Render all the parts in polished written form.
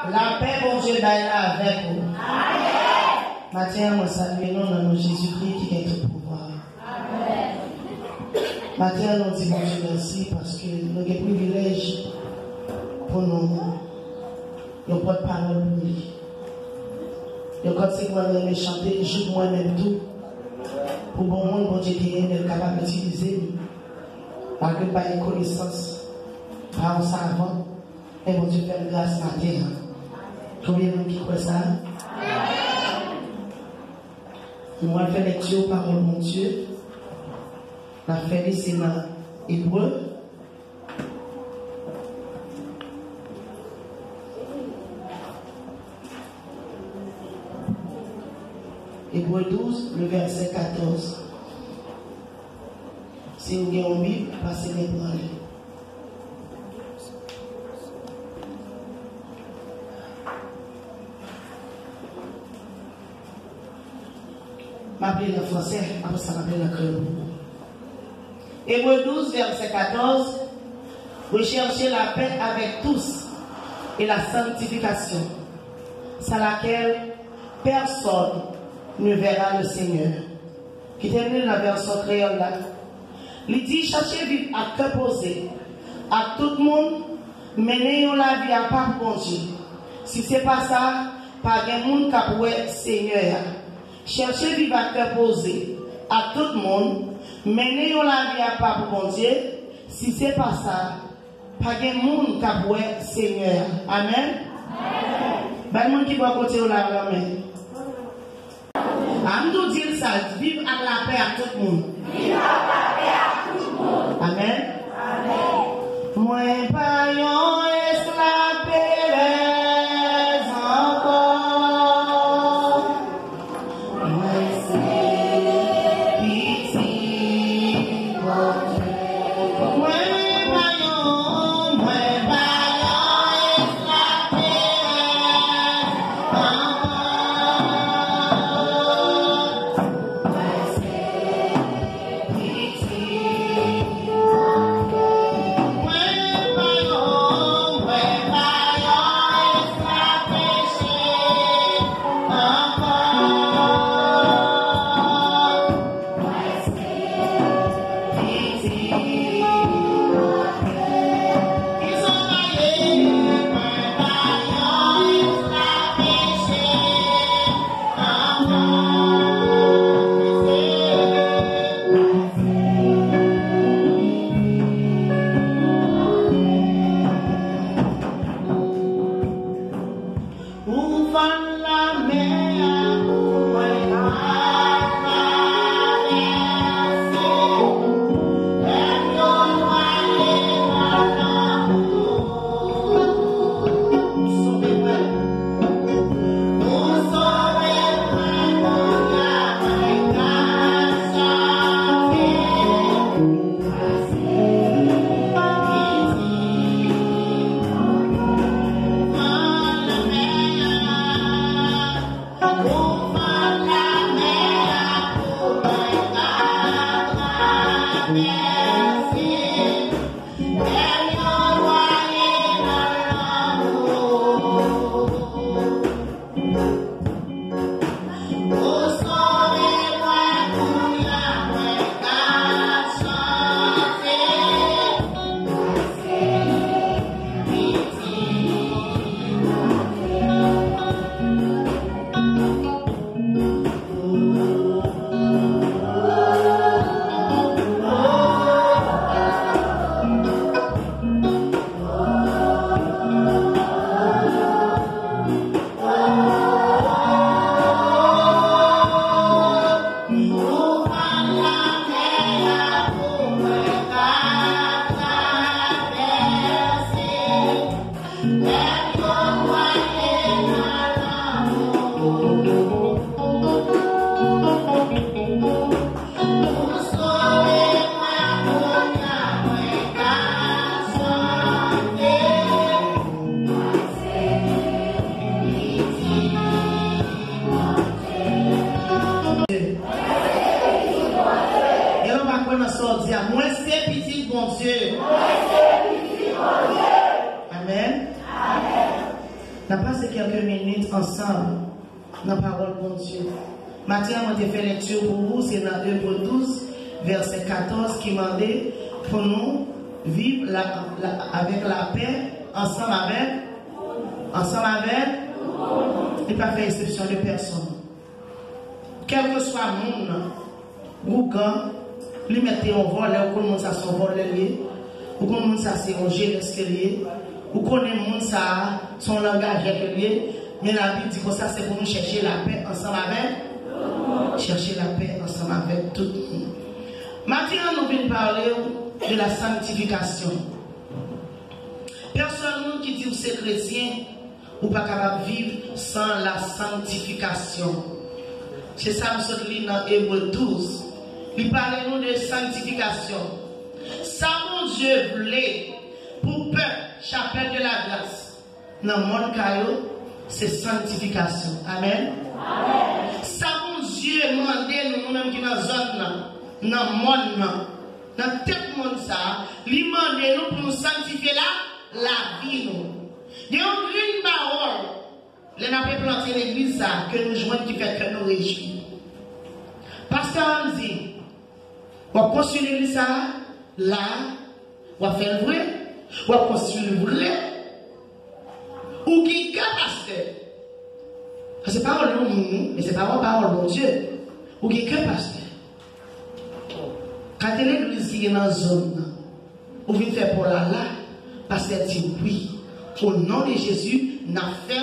La paix, bon Dieu, d'aller avec vous. Matin, moi salue nous dans Jésus-Christ qui est tout pouvoir. Matin, nous disons Dieu merci parce que nous avons le privilège pour nous porte-parole pour lui. Nous continuons à chanter, joue moi-même tout. Pour bon monde, bon Dieu qui est capable d'utiliser, malgré pas une connaissance, par un savant, et bon Dieu fait grâce matin. Combien de monde qui croit ça? Moi, je fais lecture par mon Dieu. Je fais ici dans Hébreu. Hébreu 12, le verset 14. Si vous avez une Bible, passez-les pour aller. M'appeler le français, après ça m'appeler le créole. Hébreu 12, verset 14. Recherchez la paix avec tous et la sanctification, sans laquelle personne ne verra le Seigneur. Qui termine la version créole là. Il dit cherchez vivre à cœur posé, à tout le monde, menez la vie à part bon Dieu. Si ce n'est pas ça, pas de monde qui peut Seigneur. Cherchez vivre à cœur posé, à tout le monde, menez la vie à part bon Dieu. Si ce n'est pas ça, pas de monde qui peut Seigneur. Amen. Pas de monde qui peut côté la main. Nous dire ça, vivre avec la paix à tout le monde. Vivre avec la paix à tout le monde. Amen. Amen. Moi, pas esclave encore. Moi, c'est pitié. Moi, On a passé quelques minutes ensemble dans la parole de Dieu. Matin, on a fait lecture pour vous, c'est dans Hébreux 12, verset 14, qui m'a dit pour nous vivre avec la paix, ensemble avec, et pas faire exception de personne. Quel que soit le monde, ou quand, lui mettez en vol, ou quand le monde ça son vol lié, ou quand le monde ça c'est un geste lié, ou quand le monde ça son langage lié, mais la Bible dit que ça c'est pour nous chercher la paix ensemble avec, chercher la paix ensemble avec tout le monde. Maintenant, nous venons parler de la sanctification. Personne qui dit que c'est chrétien ou pas capable de vivre sans la sanctification. C'est ça que nous lisons dans Hébreux 12. Il parle nous de sanctification. Ça, mon Dieu voulait pour peuple, chapelle de la grâce. Dans le monde caillou, c'est sanctification. Amen. Amen. Ça, mon Dieu demandait nous-mêmes qui dans la zone, dans le monde, dans tout le monde, ça, il demandait nous pour nous sanctifier la vie. Il y a une parole. Les n'a pas planté l'église ça, que nous jouons qui fait que nous réjouissons. Pasteur nous dit, on va construire l'église ça, là, on va faire le vrai, on va construire le vrai, ou qui est pasteur. C'est parole de nous, mais c'est parole de Dieu. Ou qui est pasteur. Quand l'église qui est dans la zone, ou vient faire pour là, pasteur dit oui. Au nom de Jésus, n'a fait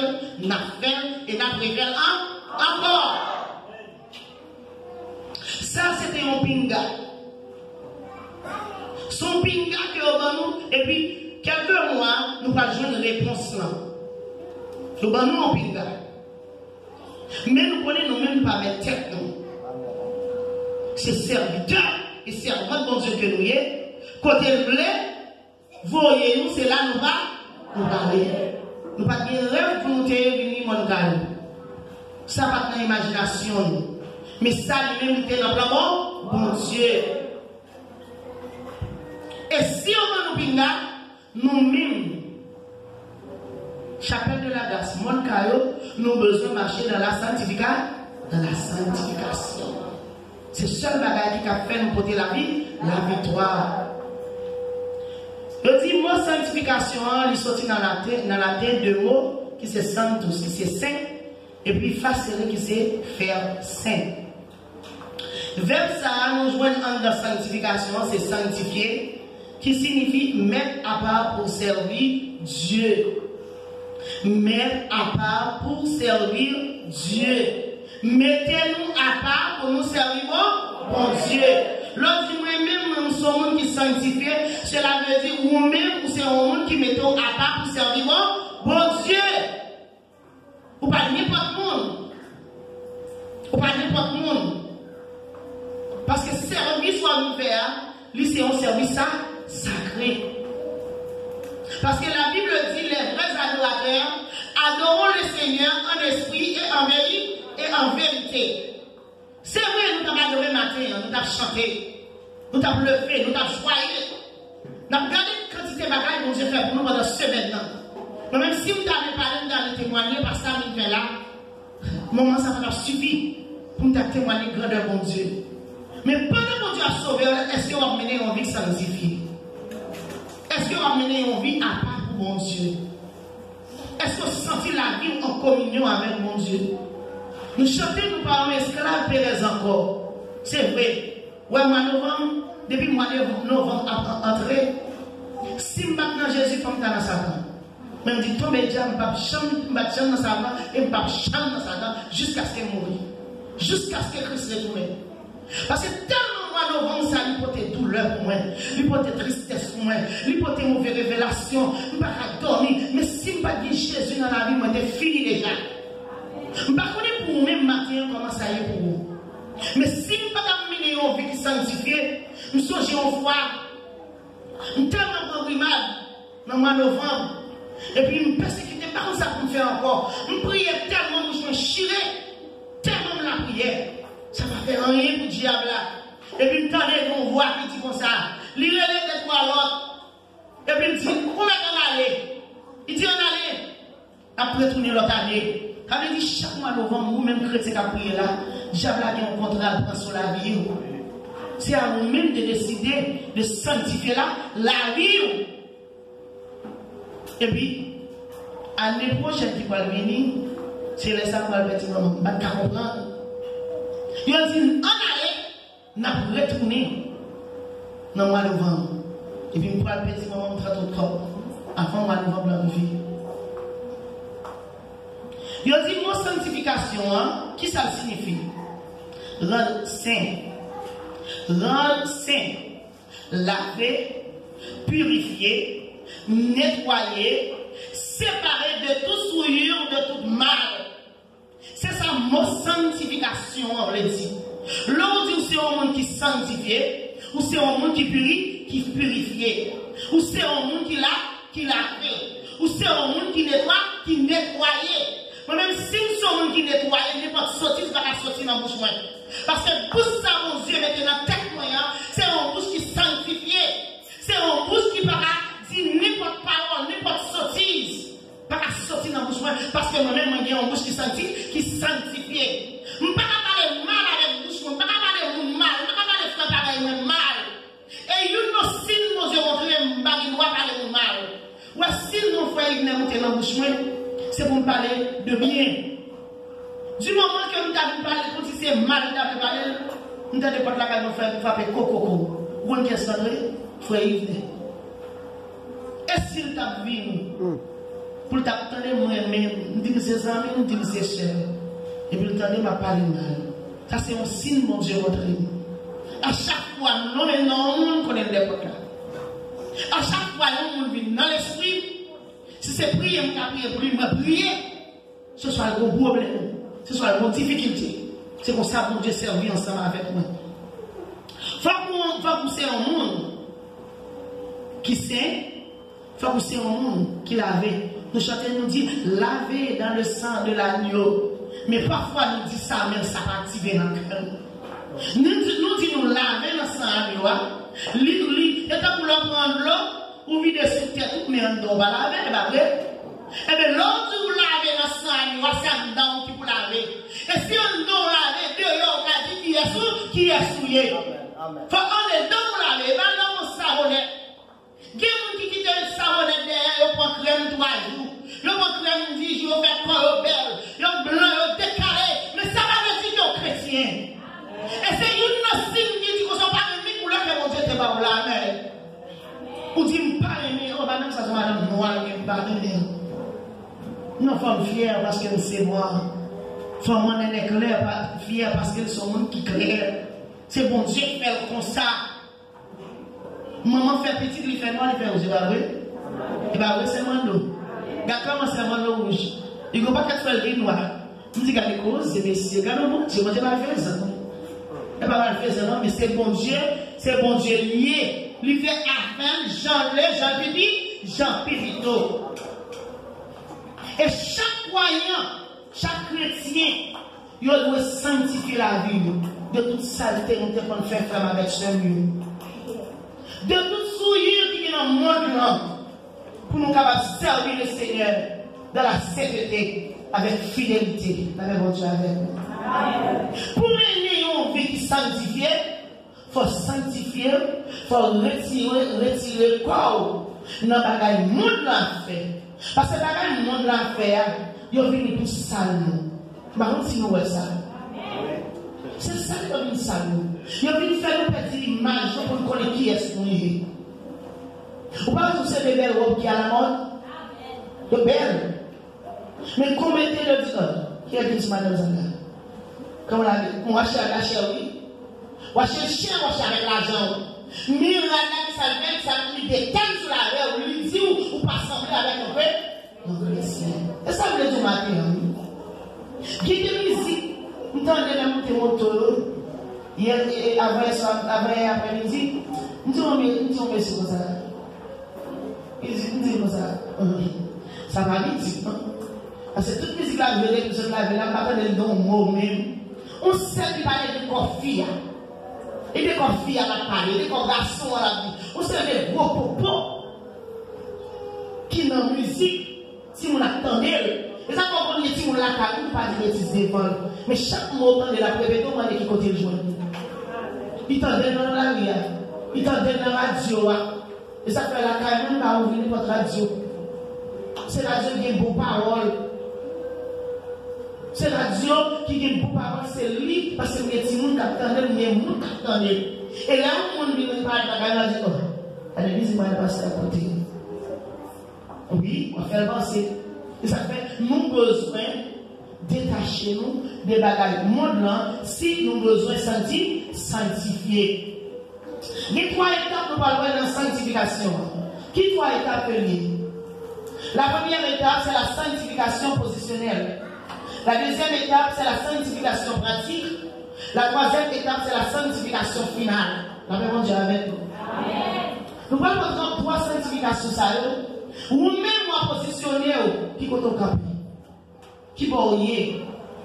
et n'a préféré encore. Ça, c'était un pinga. Son pinga qui est au nous, et puis, quelques mois, nous allons jouer une réponse là. Nous allons un pinga. Mais nous connaissons nous-mêmes pas avec tête. C'est serviteur et servant de Dieu que nous y est. Côté le voyez-nous, c'est là nous va. Nous parler. Nous pas de rêve pour nous venir mon calme. Ça pas dans l'imagination. Mais ça lui-même était dans le plan bon Dieu. Et si on va nous pinga, nous-mêmes, chapelle de la grâce, mon caillou, nous avons besoin de marcher dans la sanctification. C'est le seul bagage qui a fait nous porter la vie, la victoire. Je dis mot sanctification, il sortit dans la tête deux mots qui c'est sanctus, qui c'est saint, et puis facile qui c'est faire saint. Verbe ça, nous jouons en la sanctification, c'est sanctifier, qui signifie mettre à part pour servir Dieu. Mettre à part pour servir Dieu. Mettez-nous à part pour nous servir bon Dieu. L'autre dit moi-même, nous sommes monde qui sanctifie, cela veut dire vous-même, c'est un monde qui mettons à part pour servir bon Dieu. Ou pas n'importe monde. Ou pas n'importe monde. Parce que service soit nous faire, lui c'est un service sacré. Parce que la Bible dit les vrais adorateurs adorons le Seigneur en esprit et en vérité. C'est vrai, nous avons adoré matin, nous avons chanté, nous avons levé, nous avons choyé. Nous avons regardé la quantité de bagages que Dieu fait pour nous pendant ce semaine. Mais même si vous avez parlé, vous avez témoigné, parce que ça nous fait là, moment ça va suffire pour nous témoigner de grandeur de Dieu. Mais pendant que Dieu a sauvé, est-ce que vous avez mené une vie sanctifiée? Est-ce que vous avez mené une vie à part pour mon Dieu? Est-ce que vous sentez la vie en communion avec mon Dieu? Nous chantons, nous parlons esclaves Pérez encore. C'est vrai. Ouais, mois de novembre, depuis le mois de novembre entré, si maintenant Jésus fait dans sa main, même dit tombe déjà, je ne vais pas chanter dans sa main et je ne vais pas chanter dans sa main jusqu'à ce qu'il mouille. Jusqu'à ce que Christ retourne. Parce que tellement mois de novembre, ça lui porte douleur pour moi, lui porte tristesse pour moi, lui porte mauvaise révélation, je ne vais pas dormir. Mais si je ne vais pas dire Jésus dans la vie, moi, c'est fini déjà. Je ne sais pas pour vous-même matin comment ça y est pour vous. Mais si je ne peux pas mener une vie qui sanctifiée, nous sommes en foi. Nous sommes tellement brimade dans le mois de novembre. Et puis nous persécuter par ça pour me faire encore. Nous prions tellement, nous sommes chirés, tellement la prière. Ça va faire rien pour le diable là. Et puis nous entendons une voix qui dit comme ça. Il relève des trois l'autre. Et puis il dit, où est-ce qu'on allait? Il dit on allait. après tourner l'autre année. Quand il dit chaque mois de novembre, vous-même chrétiens qui priez là, diable a un contrat pour sur la vie. C'est à vous-même de décider de sanctifier la vie. Et puis, l'année prochaine qui va venir, c'est les ça pour le petit moment. On va comprendre. Il a dit, en allait, on va retourner dans le mois de novembre. Et puis, pour le petit moment, on va faire tout corps. Avant le mois de novembre, la vie. Il a dit, mon sanctification, qui ça signifie? Rendre saint. Rendre saint. Laver, purifier, nettoyer, séparer de toute souillure, de tout mal. C'est ça, mon sanctification, on le dit. L'on dit, c'est un monde qui sanctifié, ou c'est un monde qui purifie, ou c'est un monde qui lave, ou c'est un monde qui nettoie. Moi-même, si nous sommes un monde qui nettoie, il n'y a pas de sortie, pas de sortir dans la bouche. Parce que bouche ça, mon Dieu, maintenant, tête moyen, c'est un bouche qui sanctifie. C'est un bouche qui va dire n'importe parole, n'importe sottise. Pas sortir dans la bouche. Parce que moi-même, j'ai une bouche qui sanctifie. Je ne peux pas parler mal avec la bouche, je ne peux pas parler mal, je ne peux pas parler frère mal. Et nous, si nous devons parler mal, ou si nous faisons monter dans la bouche, c'est pour me parler de bien. Du moment que nous avons parlé, comme si c'est mal, nous avons parlé, nous avons pas la nous faire frapper coco. Vous avez question, frère Yves. Et s'il t'a vu, pour t'attendre moi-même, nous disons ses amis, nous disons ses chers, et puis le m'a parlé mal. Ça, c'est un signe, mon Dieu, votre vie. À chaque fois, nous connaissons des cas. À chaque fois, nous vivons dans l'esprit. Si c'est prier, je prier, ce soit le gros problème, ce soit la grande difficulté. C'est pour ça que Dieu servir ensemble avec moi. Faut que c'est un monde qui sait, faut que c'est un monde qui lave. Nous chantons, nous dit laver dans le sang de l'agneau. Mais parfois nous dit ça, même ça va activer dans le cœur. Nous disons laver dans le sang de l'agneau. Et quand vous prendre l'eau, ou vide sur tête, mais on va laver, c'est pas vrai? Et bien, l'autre vous lavez dans le sang, c'est un dent qui vous laver. Et si on doit laver, Dieu a dit qui est souillé. Faut qu'on est dans vous laver, pas dans mon savonnette. Il y a des gens qui quittent le savonnette derrière, ils prennent crème 3 jours. Ils prennent crème 10 jours, ils font corps belle, ils blanc, ils décalé. Mais ça va veut dire qu'ils sont chrétiens. Et c'est une signe qui dit qu'on ne soit pas une couleur que mon Dieu te va vous laver. Ou dit, pas aimer, oh, madame, ça soit madame noire, mais pas aimer. Nous sommes fiers parce que c'est moi. Femme est claire, fière parce qu'elles sont monde qui clair. C'est bon Dieu qui fait comme ça. Maman fait petit, il fait noir, il fait rouge, c'est pas vrai? Et pas vrai, c'est mando. Regarde comment c'est mando rouge. Il ne faut pas qu'elle soit le noir. Je dis, regardez, c'est messieurs, regardez, bon Dieu, moi, je vais pas faire ça. Je ne vais pas faire ça, non, mais c'est bon Dieu lié. Il fait afin Jean Pipi, Jean Pipito. Et chaque croyant, chaque chrétien, il doit sanctifier la vie de toute saleté qu'on peut faire femme avec ce mur. De toute souillure qui est dans le monde pour nous capables de servir le Seigneur dans la sainteté, avec fidélité, avec votre Dieu avec nous. Pour mener une vie qui sanctifie, il faut sanctifier, il faut retirer le corps dans le bagage monde l'enfer. Parce que le bagage monde l'enfer, il vient tout sale. Par contre, si nous voyons ça, c'est ça qui vient sale. Il vient faire nous perdre l'image pour nous connaître qui est-ce qu'on est. Vous parlez de ces belles robes qui a la mode? De belles. Mais combien de temps qui est dit madame Zanga? Comme on va chercher la chérie. On va chercher avec l'argent. Mais on a ça vient, ça nous détend sur la rue, on lui dit ou pas sembler avec un peu. Non, et ça veut dire matin. Qui de musique, nous entendons la montée moto. Hier, après-midi, nous disons merci pour ça. Ils disent comme ça. Ça va vite. Parce que toute musique là, je vais là, pas de don mot même. On sait qu'il parlait de coffee. Et des coffee à la parler, des garçons à la vie. On sait des gros popos qui dans la musique, si on attendait, son la caille, pas de bêtises devant. Mais chaque mot de la prévention, on est qui côté le joint. Il t'en donne dans la rue, il t'en donne dans la radio. Et ça fait la caille, on va ouvrir notre radio. C'est la radio qui a une bonne parole. C'est la radio qui a une bonne parole, c'est lui, parce que les petits gens qui attendent, il y a des gens qui attendent. Et là, on dit, on parle de la caille, on dit, oh, à l'église, il va passer à côté. Oui, on va faire avancer. Et ça fait, nous besoin détacher nous des bagages monde si nous besoin sanctifier. Les trois étapes, nous parlons de la sanctification. Qui trois étapes liées? La première étape, c'est la sanctification positionnelle. La deuxième étape, c'est la sanctification pratique. La troisième étape, c'est la sanctification finale. La paix de Dieu avec nous. Nous parlons de trois sanctifications, ou même moi positionner qui compte au cap, qui va dans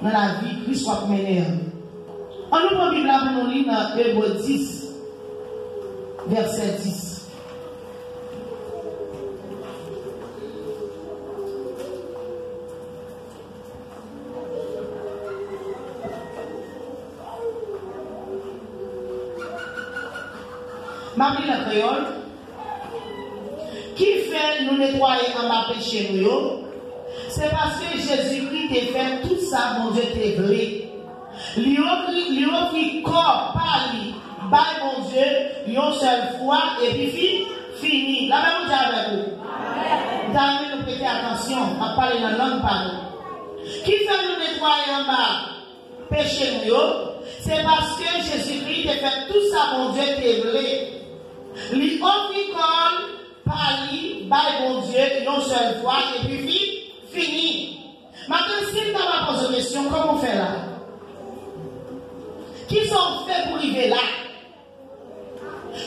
la vie, qui soit mené. On nous prend la Bible pour nous lire dans Hébreux 10, verset 10. Ma Bible la créole. Qui fait nous nettoyer en bas péché nous? C'est parce que Jésus-Christ a fait tout ça, mon Dieu, t'es vrai. Lui offrit corps par lui, par mon Dieu, une seule fois, et puis fini. La même chose avec vous. D'ailleurs, nous prêter attention à parler dans la langue par nous. Qui fait nous nettoyer en bas péché nous? C'est parce que Jésus-Christ a fait tout ça, mon Dieu, t'es vrai. Lui offrit corps par lui, par mon Dieu, une seule fois, et puis fini. Maintenant, si tu as posé une question, comment on fait là? Qui sont faits pour arriver là?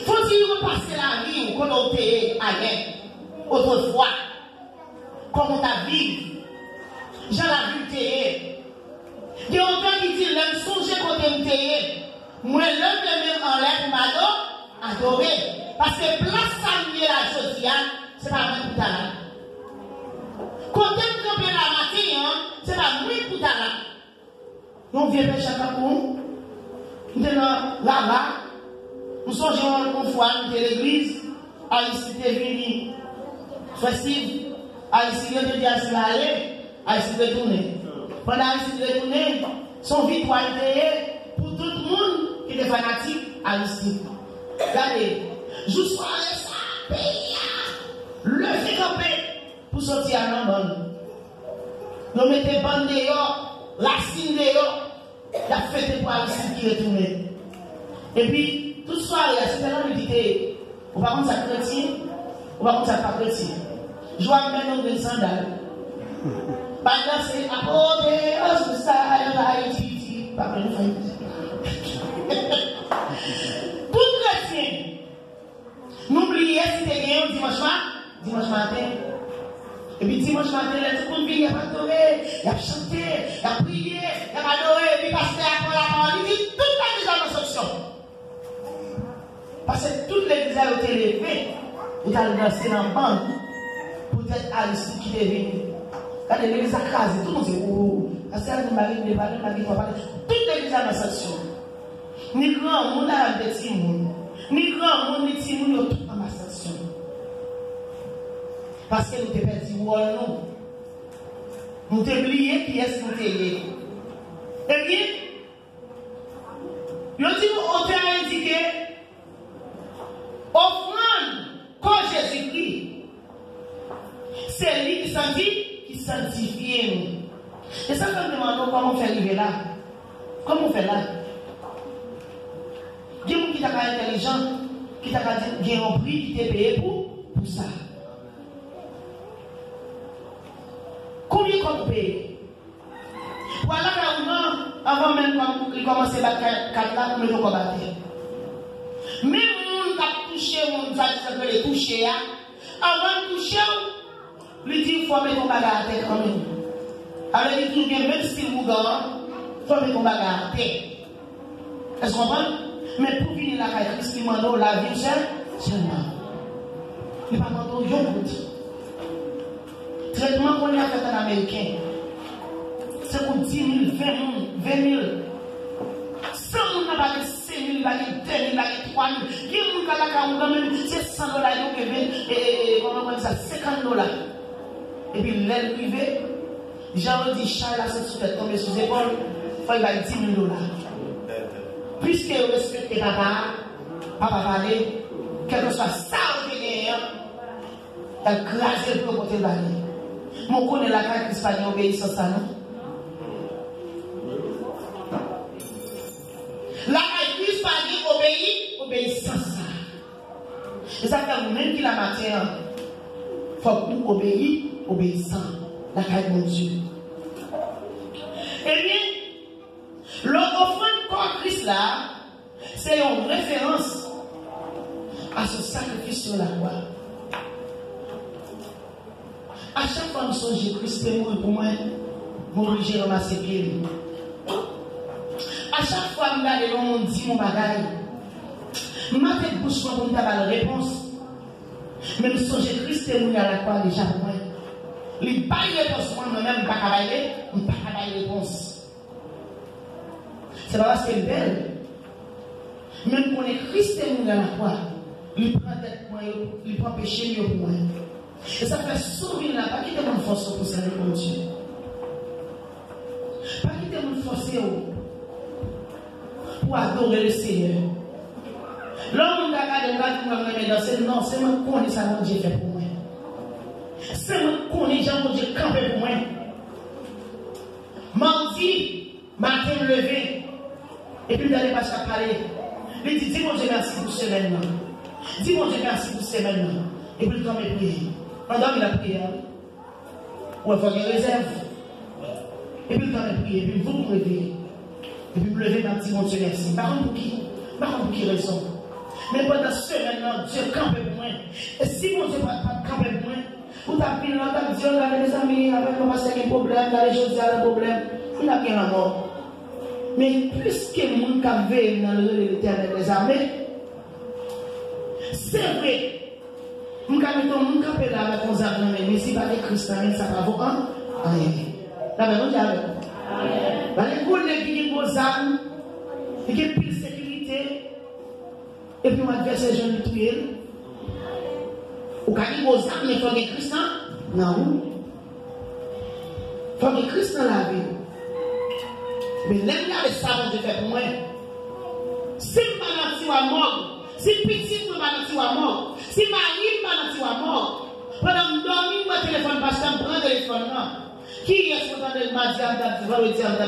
Faut-il repasser la vie ou qu'on a été ailleurs, autrefois? Comment tu vécu? J'en ai vu t'es. Il y a autant qui dit, l'homme songe côté t'es. Moi, l'homme même en l'air pour m'adorer. Parce que place ça lié la chose, c'est pas moi pour ta. Quand on campe la matin, c'est pas moi pour ta. Nous viens pêcher à Cameroun, nous sommes là-bas, nous sommes en foi, nous sommes l'église, à ici t'es venu, festive, à ici le dia se aller, à ici retourner. Pendant ici retourner, son victoire pour tout le monde qui est fanatique à ici. Regardez. Juste soirée ça, pays, le fait camper pour sortir à l'embande. Nous mettons bande dehors, la signe dehors, la fête pour aller qui retourne. Et puis, toute soirée, c'est tellement médité. On va prendre sa chrétien, on va prendre sa pas chrétien. Je vois même un de sandales. Pendant c'est apporter, oh, ça, Haïti, pas plein de famille. Tout chrétien. N'oubliez si tu es dimanche matin. Et puis dimanche matin, tout le monde vient, il a adoré, il a chanté, il a prié, il a adoré, et puis pasteur après la parole, il dit toute la mise en instruction. Parce que toute l'église a été levée, vous allez danser dans le bande, peut-être Aristide qui est venu. Quand l'église a crasé, tout le monde dit, oh, pasteur de Marie, toute l'église a dans cette instruction. Ni grand monde a des petits monde. Ni grand monde, ni petit monde, tout en ma station. Parce que nous t'ai perdu, nous. Nous t'ai oublié qui est-ce que nous t'ai lié. Eh bien, je dis, on t'a indiqué, offrande comme Jésus-Christ. C'est lui qui sanctifie nous. Et ça, nous demandons comment on fait arriver là. Comment on fait là? Il y a des gens qui sont intelligents, qui ont un prix, qui t'est payé pour ça. Combien qu'on paye? Voilà quand avant même de commencer à battre 4 là, nous devons battre. Même les gens qui ont touché, les toucher, avant de toucher, lui dit qu'il faut mettre ton bagage à terre quand même. Avec lui, même si vous gagnez, il faut mettre ton bagage à terre. Est-ce que vous comprenez? Mais pour venir là, Christ qui m'a donné la vie seulement. Il n'y a pas de traitement qu'on a fait en Américain. c'est pour 10 000, 20 000, 20 000. 100 000 n'a pas 5 000, il va 2 000, il va 3 000. Qui est c'est 100 $, et comment on dit ça, 50 $. Et puis l'aile privée, Jean dit, Charles a cette soute tombée sous épaule, il faut qu'il va 10 000 $. Puisque vous respectez papa parler, quel que soit ça que elle crase le côté de la vie. Mon connaît la carte qui se passe obéissance à ça, non? La carte qui se obéissance. Et ça fait même qui la matière, il faut que nous obéissant. La carte de mon Dieu. Eh bien, l'offrande contre Christ là, c'est une référence à ce sacrifice sur la croix. À chaque fois que je songe Christ est mort pour moi, je suis obligé de ramasser les pieds. À chaque fois que je regarde le monde, dit mon bagage, je mets tête bouche pour me avoir la réponse. Mais je songe Christ est mort à la croix déjà pour moi. Il pas de réponse, moi-même, je ne peux pas avoir de réponse. C'est pas parce qu'elle est belle. Même quand Christ est mort à la croix, il prend tête pour moi, il prend péché pour moi. Et ça fait sauver là, pas quitter mon force pour servir mon Dieu. Pas quitter mon force pour adorer le Seigneur. L'homme qui a danser, non, c'est moi qui connais ça, mon Dieu fait pour moi. C'est moi qui connais ça, mon Dieu campé pour moi. Mardi, matin levé, et puis d'aller passer à parler. Il dit, dis mon Dieu merci pour ce semaine. Dis mon Dieu merci pour ce semaine. Et puis il tombe et prie. Pendant la prière, ou il faut qu'il réserve. Et puis le temps de prier, et puis vous vous réveillez. Et puis vous levez ma petite mon Dieu merci. Par contre, pour qui raison? Mais pendant ce semaine-là, Dieu campe pour moi. Et si mon Dieu ne pas camper pour moi, vous tapez là, vous dites, regardez les amis, avec mon pasteur qui a un problème, là les choses, il y a un problème. Il n'a bien la mort. Mais plus que le monde qui veille dans l'éternel des armées, c'est vrai. Je suis là avec mon amour, mais si pas les chrétiens, ça va vous en rien. La maison diable. Les collègues qui ont des armes, qui ont plus de sécurité, et puis mon adversaire, je vais tuer. Ou quand il y a des armes, il faut que les chrétiens. Non. Il faut que les chrétiens la vie. Mais l'aime là, ça, je fais pour moi. Si je ne suis pas mort, si petit ne suis pas mort, si Marie ne suis pas mort, pendant que je dormir, mon téléphone passe, je prends le téléphone. Qui est-ce qu'on a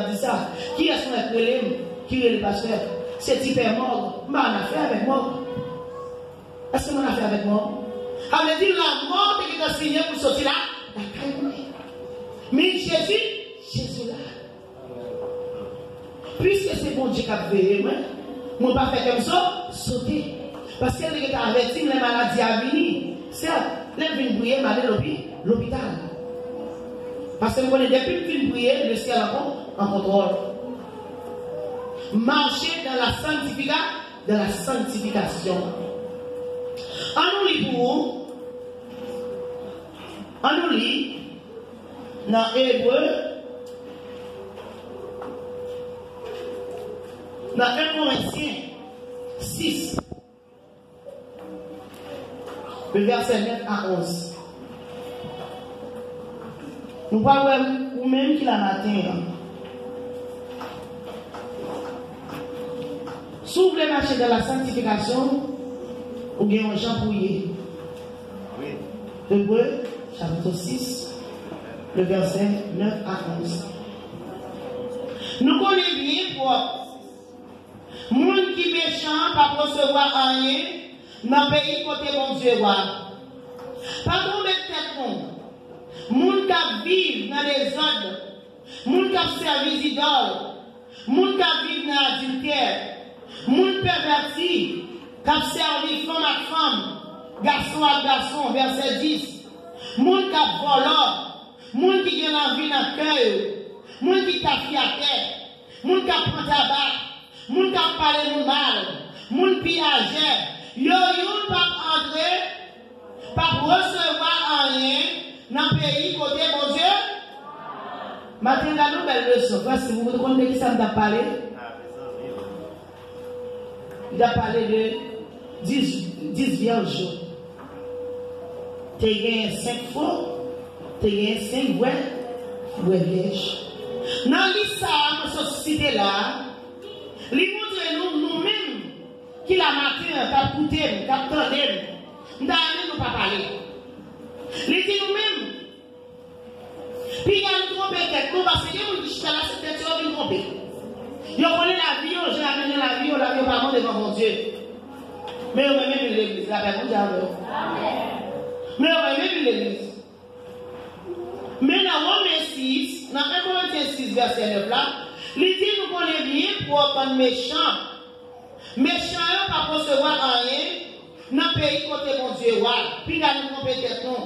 dit ça? Qui est-ce qu'on a appelé? Qui est le pasteur? C'est type mort. Mais on a fait avec mort. Est-ce qu'on a fait avec mort? On a dit la mort qui est signée pour sortir là. La caille. Mais Jésus là. Puisque c'est bon Dieu qui a veillé, moi, je ne vais pas faire comme ça, sauter. Parce qu'elle est avertie, les maladies à venir. C'est elle vient prier, mais aller à l'hôpital. Parce que vous connaissez, depuis que vous prier, le ciel en contrôle. Marcher dans la sanctification. On nous lit pour on nous lit dans Hébreu, dans 1 Corinthiens 6, le verset 9 à 11. Nous voyons ou même qui la matin. S'ouvre le marché de la sanctification, ou bien un Jean Pouillet. Hébreu, chapitre 6, le verset 9 à 11. Nous connaissons bien pour monde qui méchant pas recevoir rien dans le pays côté mon Dieu. Pas tomber tête monde. Moun qui vivent dans les zones, moun qui servent idoles, moun qui vivent dans l'adultère, moun perverti, qui servent femme à femme, garçon à garçon, verset 10, moun qui volent, moun qui ont l'envie dans le cœur, moun qui tafie à terre, moun qui prend tabac, moun qui parle mal, moun pillager, yo pas entrer, pas recevoir rien. Dans le pays côté mon Dieu, Matin, la nouvelle leçon. Si vous comprenez qui ça m'a parlé, il a parlé de 10 vierges. Tu as 5 faux, tu as 5 vierges. Dans l'histoire de cette société-là, les nous-mêmes, qui la matin, qui écouté, qui entendu, nous n'avons pas parlé. Les nous-mêmes, puis il y a une trompette, parce que nous disons que la société est une trompette. Ils connaissent la vie, j'ai amené la vie, on l'a vu par devant mon Dieu. Mais on va même l'église, la paix mondiale. Mais on va même l'église. Mais dans Romains 6, dans 1 Corinthiens 6, verset 9 là, il dit nous connaissons bien pour être méchants. Méchants, ils ne pas recevoir rien dans le pays côté mon Dieu. Puis là, nous compétons.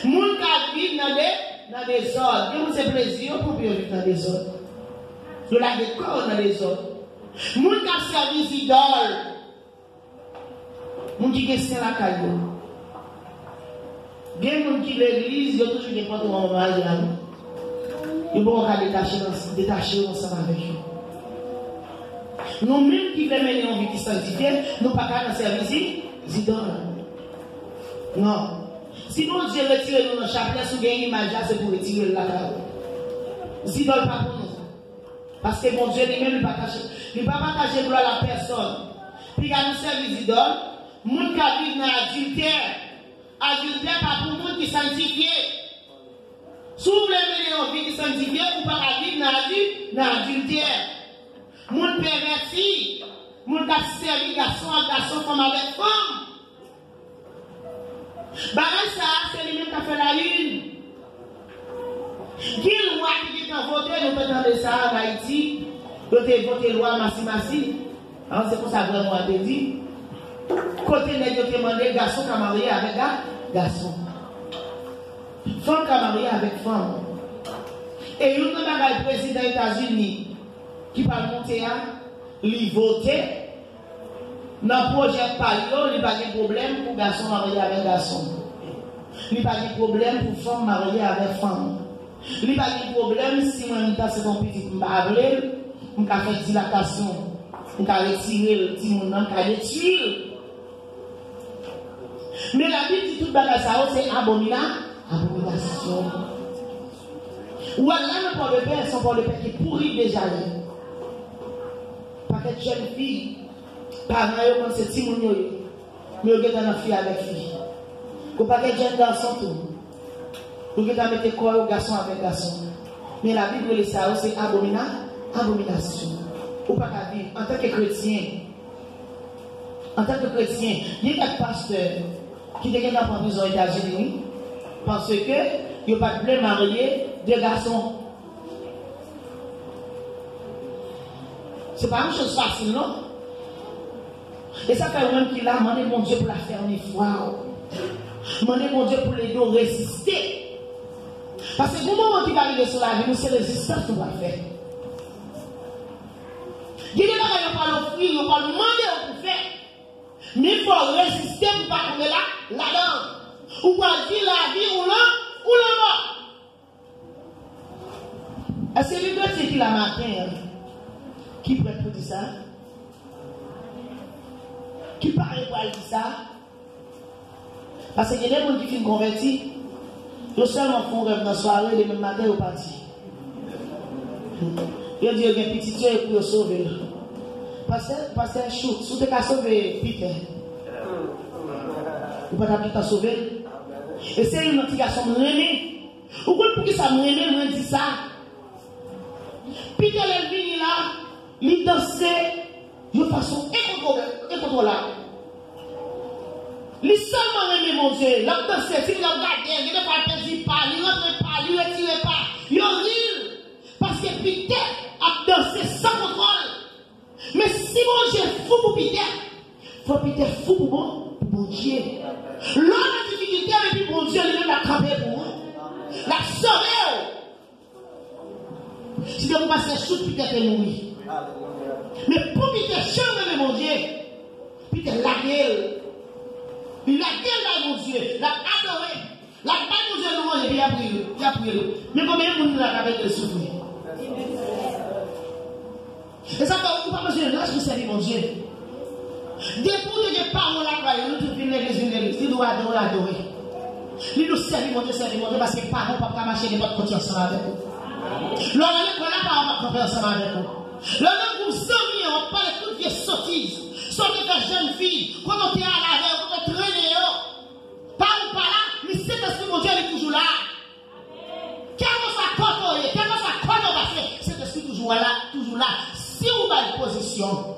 Moun qui vivent dans des ordres. Nous c'est plaisir pour vivre dans des ordres. Nous la décor dans les ordres. Moun qui servi idoles. Moun qui est la caillou. Bien moun qui l'église, il y a toujours des fois de mon mari. Il faut qu'on détacher ensemble avec eux. Nous-mêmes qui voulons mener une vie qui sanctifiée, nous ne pouvons pas dans le service idoles. Non. Sinon, Dieu retire nous dans le chapelet, si vous avez une image là, c'est pour retirer la caillou. Les idoles pas pour nous. Parce que mon Dieu lui-même ne va pas partager gloire à la personne. Puis quand nous servons les idoles, les gens qui vivent dans l'adultère, adultère pas pour monde qui sanctifié. Si vous voulez mener une vie qui sanctifiée, vous ne pouvez pas vivre dans l'adultère. Les gens pervertis, les gens qui servent garçon, femme avec femme. Barrel ça, c'est lui-même qui a fait la lune. Qui loi qui est voté, nous entendons ça en Haïti, nous avons voté loi Massi. Alors c'est pour ça que vraiment on a dit, côté de nous demandé garçon qui a marié avec garçon. Femme qui a marié avec femme. Et nous avons le président des États-Unis qui va monter à lui voter. Dans le projet Palio, il n'y a pas de problème pour garçon marié avec garçon. Il n'y a pas de problème pour femme mariée avec femme. Il n'y a pas de problème si moi, c'est ton petit mbablé, je vais faire dilatation, je vais retirer le petit monde, je vais le tuer. Mais la Bible dit tout bagage ça, c'est abomination. Ou alors, le pauvre père, son pauvre père qui pourrit déjà. Pas que jeune fille, parents, quand c'est petit monde, mais vous avez une fille avec fille. Pas que jeune garçon tout. Vous pouvez mettre quoi au garçon avec garçon. Mais la Bible, c'est abomination. Ou pas qu'à vivre en tant que chrétien. En tant que chrétien, il y a des pasteurs qui sont en prison aux États-Unis parce que il n'y a pas de blé marié de garçons. Ce n'est pas une chose facile, non? Et ça fait même qu'il a demandé mon Dieu pour la faire une fois. Demandez mon Dieu pour les deux résister. Parce que au moment qui va arriver sur la vie, c'est résistance qu'on va faire. Il y a des gens qui parlent au fruit, ils parlent demander pour faire. Mais il faut résister pour ne pas tomber là-dedans. Ou pas dire la vie ou la mort. Est-ce que c'est qui la matin qui prête pour dire ça? Qui parle pour dire ça? Parce qu'il y a des gens qui sont convertis. Nous seulement font rêve dans la soirée, les mêmes matins au parti. Il dit, il y a un petit Dieu pour sauver. Parce que chou, si tu as sauvé Peter, ou pas t'as sauvé. Et c'est une petite garçon m'aimer. Ou pour qui ça m'aimer, moi dit ça. Peter est venu là, il dansait de façon incontrôlable. Les seulement aimé mon Dieu, la danser, si vous regardez, il ne va pas dire pas, il ne rentre pas, il ne retire pas, il rire. Parce que Peter a dansé sans contrôle. Mais si mon Dieu est fou pour Peter, il faut Peter fou pour mon Dieu. L'homme a difficulté et puis mon Dieu lui-même l'a attrapé pour vous. La sauvé. Si vous passez sous Peter est mourir. Mais pour Peter, jamais mon Dieu, Peter l'a gueule. Il a gueule à mon Dieu, l'a adoré, La bataille nous a demandé, il a pris. Mais combien de monde là avec le souffrir? Et ça fait pas besoin de lâcher le service, mon Dieu. Depuis que les parents là, nous tous venons l'église, ils doivent adorer. Ils nous servent, mon Dieu, parce que les parents ne peuvent pas marcher de votre côté ensemble avec nous. L'on a les parents ne peuvent pas ensemble avec nous. L'on a pour s'ennuyer, on parle de toutes les sottises. Sortez de jeunes filles, quand on est à la veille, quand on traîne, par ou par là, mais c'est parce que mon Dieu est toujours là. Quelle que soit la côte, quelle que soit la côte, c'est parce que toujours là. Si on va une position,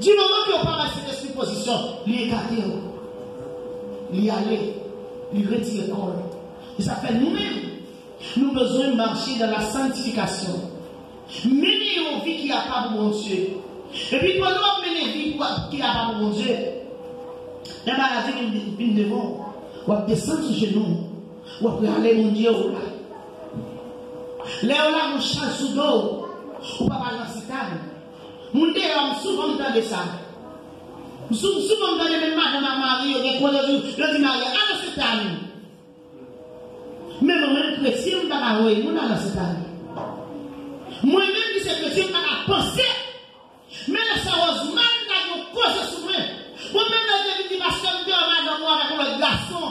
du moment que on parle de cette position, il écarter, il aller, il retirer le corps. Et ça fait nous-mêmes, nous avons besoin de marcher dans la sanctification. Mener une vie qui n'a pas pour mon Dieu. Et puis pendant que mener une vie qui n'a pas pour mon Dieu, les maladies qui viennent devant, on va descendre sur genoux, on va aller mon Dieu là. Les là, on chante sous l'eau, on va pas dans cette table. Mon Dieu, on souvent entend ça. Souvent entend même madame Marie, on dit Marie, à dans cette table. Même moi, chrétien, on va pas oui, on a dans cette table. Moi-même, qui suis chrétien, on va penser. Mais la sérieusement, on a cause sur moi. Moi-même, je dis parce que je suis moi avec le garçon.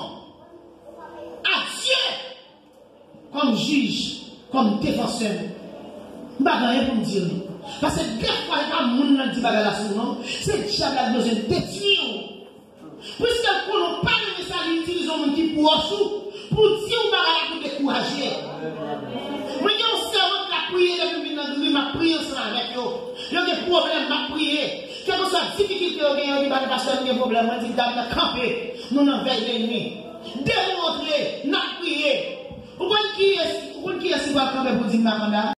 À Dieu, comme juge, comme défenseur. Je ne vais rien pour me dire. Parce que des fois, il n'y a pas de monde qui dit là sur nous. C'est le diable qui a besoin de détruire. Puisque nous parle de ça, nous utilisons mon petit pour dire qu'on va la décourager. Mais il y a un cerveau qui a prié depuis que m'a prié ensemble avec eux. Il y a des problèmes, m'a prié. Quelle que soit la difficulté, il y a des problèmes, il y a des camper. Nous n'avons pas d'ennemis. Démontrer, n'a prié. Vous voyez qui est-ce qui va camper pour dire ma